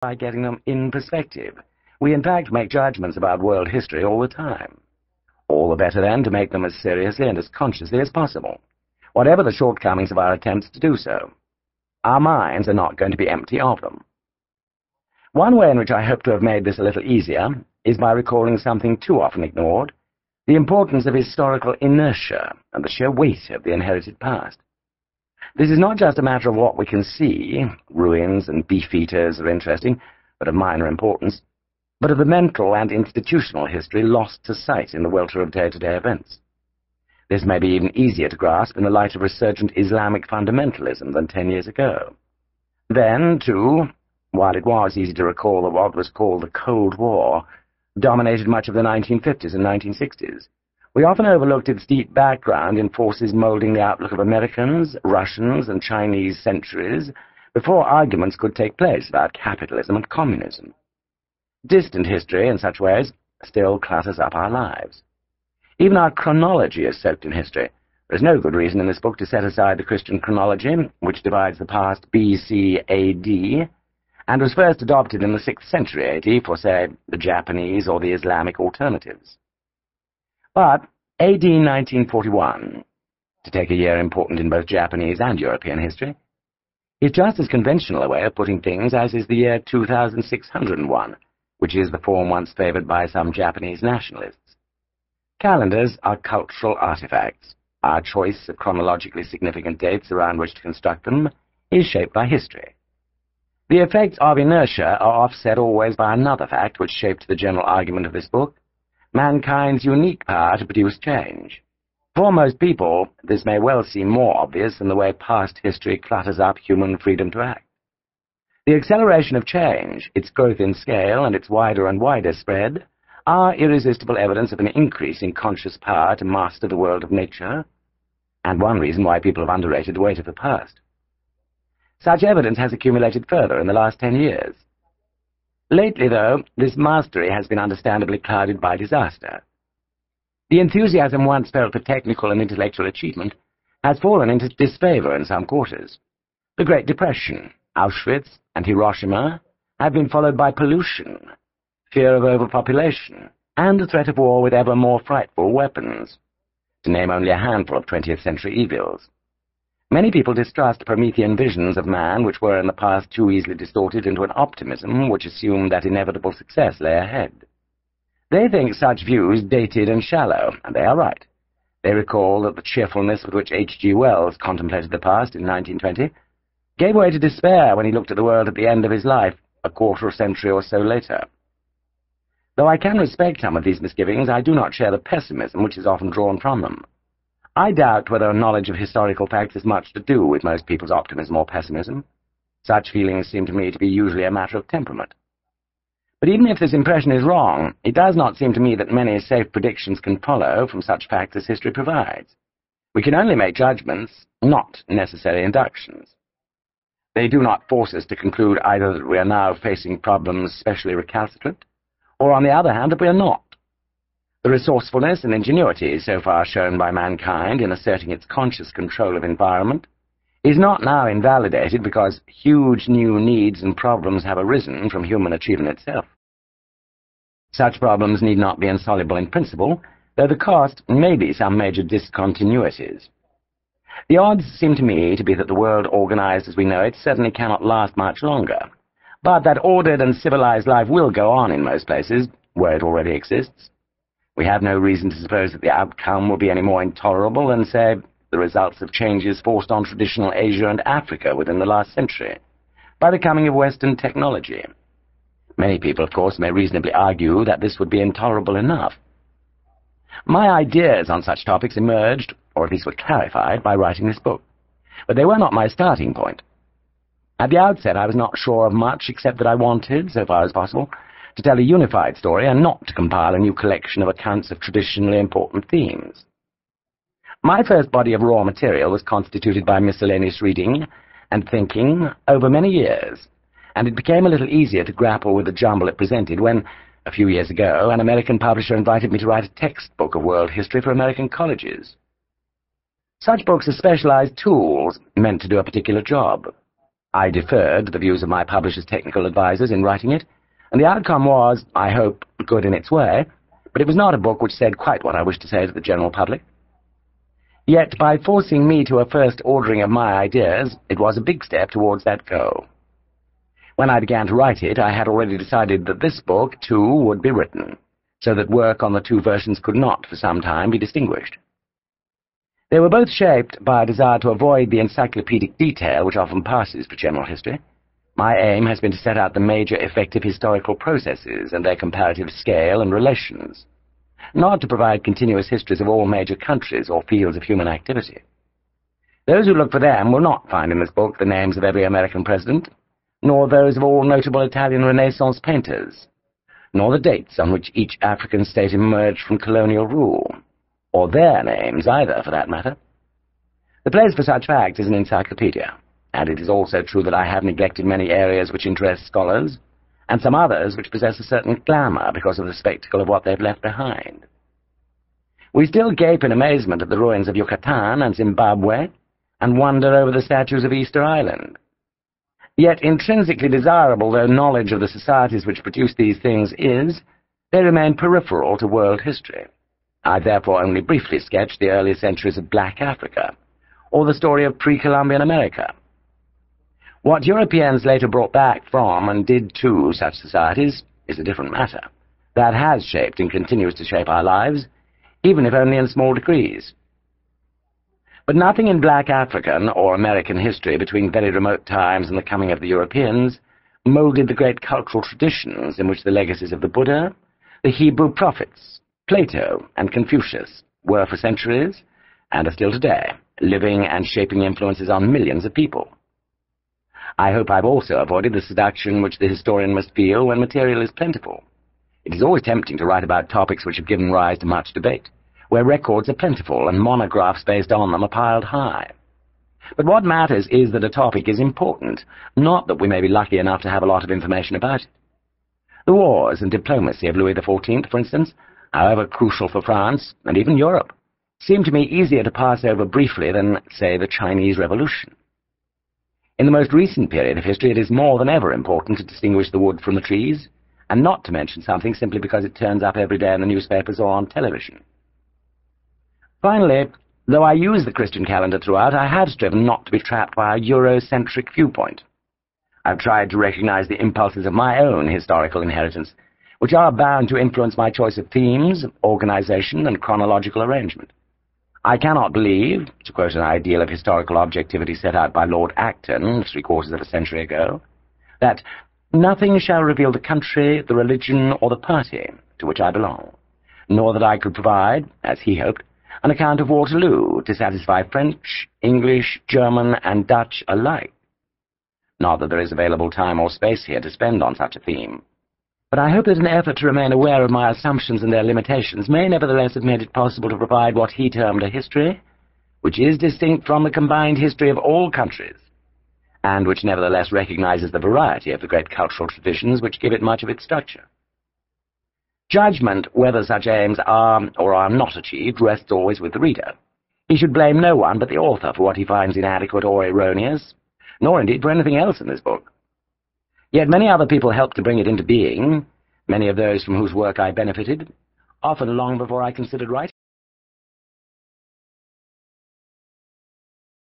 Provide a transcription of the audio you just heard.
by getting them in perspective. We in fact make judgments about world history all the time. All the better then to make them as seriously and as consciously as possible, whatever the shortcomings of our attempts to do so. Our minds are not going to be empty of them. One way in which I hope to have made this a little easier is by recalling something too often ignored, the importance of historical inertia and the sheer weight of the inherited past. This is not just a matter of what we can see. Ruins and beefeaters are interesting, but of minor importance, but of the mental and institutional history lost to sight in the welter of day-to-day events. This may be even easier to grasp in the light of resurgent Islamic fundamentalism than 10 years ago. Then, too, while it was easy to recall that what was called the Cold War dominated much of the 1950s and 1960s, we often overlooked its deep background in forces molding the outlook of Americans, Russians, and Chinese centuries before arguments could take place about capitalism and communism. Distant history, in such ways, still clutters up our lives. Even our chronology is soaked in history. There is no good reason in this book to set aside the Christian chronology, which divides the past BC AD, and was first adopted in the 6th century AD for, say, the Japanese or the Islamic alternatives. But AD 1941, to take a year important in both Japanese and European history, is just as conventional a way of putting things as is the year 2601, which is the form once favored by some Japanese nationalists. Calendars are cultural artifacts. Our choice of chronologically significant dates around which to construct them is shaped by history. The effects of inertia are offset always by another fact which shaped the general argument of this book: mankind's unique power to produce change. For most people, this may well seem more obvious than the way past history clutters up human freedom to act. The acceleration of change, its growth in scale, and its wider and wider spread are irresistible evidence of an increase in conscious power to master the world of nature, and one reason why people have underrated the weight of the past. Such evidence has accumulated further in the last 10 years. Lately, though, this mastery has been understandably clouded by disaster. The enthusiasm once felt for technical and intellectual achievement has fallen into disfavor in some quarters. The Great Depression, Auschwitz, and Hiroshima have been followed by pollution, fear of overpopulation, and the threat of war with ever more frightful weapons, to name only a handful of 20th century evils. Many people distrust Promethean visions of man which were in the past too easily distorted into an optimism which assumed that inevitable success lay ahead. They think such views dated and shallow, and they are right. They recall that the cheerfulness with which H.G. Wells contemplated the past in 1920 gave way to despair when he looked at the world at the end of his life, a quarter century or so later. Though I can respect some of these misgivings, I do not share the pessimism which is often drawn from them. I doubt whether a knowledge of historical facts has much to do with most people's optimism or pessimism. Such feelings seem to me to be usually a matter of temperament. But even if this impression is wrong, it does not seem to me that many safe predictions can follow from such facts as history provides. We can only make judgments, not necessary inductions. They do not force us to conclude either that we are now facing problems specially recalcitrant, or, on the other hand, that we are not. The resourcefulness and ingenuity so far shown by mankind in asserting its conscious control of environment is not now invalidated because huge new needs and problems have arisen from human achievement itself. Such problems need not be insoluble in principle, though the cost may be some major discontinuities. The odds seem to me to be that the world organized as we know it certainly cannot last much longer, but that ordered and civilized life will go on in most places, where it already exists. We have no reason to suppose that the outcome will be any more intolerable than, say, the results of changes forced on traditional Asia and Africa within the last century, by the coming of Western technology. Many people, of course, may reasonably argue that this would be intolerable enough. My ideas on such topics emerged, or at least were clarified, by writing this book, but they were not my starting point. At the outset, I was not sure of much except that I wanted, so far as possible, to tell a unified story and not to compile a new collection of accounts of traditionally important themes. My first body of raw material was constituted by miscellaneous reading and thinking over many years, and it became a little easier to grapple with the jumble it presented when, a few years ago, an American publisher invited me to write a textbook of world history for American colleges. Such books are specialized tools meant to do a particular job. I deferred to the views of my publisher's technical advisers in writing it, and the outcome was, I hope, good in its way, but it was not a book which said quite what I wished to say to the general public. Yet, by forcing me to a first ordering of my ideas, it was a big step towards that goal. When I began to write it, I had already decided that this book, too, would be written, so that work on the two versions could not, for some time, be distinguished. They were both shaped by a desire to avoid the encyclopedic detail which often passes for general history. My aim has been to set out the major effective historical processes and their comparative scale and relations, not to provide continuous histories of all major countries or fields of human activity. Those who look for them will not find in this book the names of every American president, nor those of all notable Italian Renaissance painters, nor the dates on which each African state emerged from colonial rule, or their names either, for that matter. The place for such facts is an encyclopedia, and it is also true that I have neglected many areas which interest scholars, and some others which possess a certain glamour because of the spectacle of what they've left behind. We still gape in amazement at the ruins of Yucatan and Zimbabwe, and wonder over the statues of Easter Island. Yet, intrinsically desirable though knowledge of the societies which produce these things is, they remain peripheral to world history. I therefore only briefly sketched the early centuries of Black Africa, or the story of pre-Columbian America. What Europeans later brought back from and did to such societies is a different matter. That has shaped and continues to shape our lives, even if only in small degrees. But nothing in Black African or American history between very remote times and the coming of the Europeans molded the great cultural traditions in which the legacies of the Buddha, the Hebrew prophets, Plato, and Confucius were for centuries, and are still today, living and shaping influences on millions of people. I hope I've also avoided the seduction which the historian must feel when material is plentiful. It is always tempting to write about topics which have given rise to much debate, where records are plentiful and monographs based on them are piled high. But what matters is that a topic is important, not that we may be lucky enough to have a lot of information about it. The wars and diplomacy of Louis XIV, for instance, however crucial for France, and even Europe, seem to me easier to pass over briefly than, say, the Chinese Revolution. In the most recent period of history, it is more than ever important to distinguish the wood from the trees, and not to mention something simply because it turns up every day in the newspapers or on television. Finally, though I use the Christian calendar throughout, I have striven not to be trapped by a Eurocentric viewpoint. I've tried to recognize the impulses of my own historical inheritance, which are bound to influence my choice of themes, organization, and chronological arrangement. I cannot believe, to quote an ideal of historical objectivity set out by Lord Acton 3/4 of a century ago, that nothing shall reveal the country, the religion, or the party to which I belong, nor that I could provide, as he hoped, an account of Waterloo to satisfy French, English, German, and Dutch alike. Not that there is available time or space here to spend on such a theme, but I hope that an effort to remain aware of my assumptions and their limitations may nevertheless have made it possible to provide what he termed a history, which is distinct from the combined history of all countries, and which nevertheless recognizes the variety of the great cultural traditions which give it much of its structure. Judgment whether such aims are or are not achieved rests always with the reader. He should blame no one but the author for what he finds inadequate or erroneous, nor indeed for anything else in this book. Yet many other people helped to bring it into being, many of those from whose work I benefited, often long before I considered writing.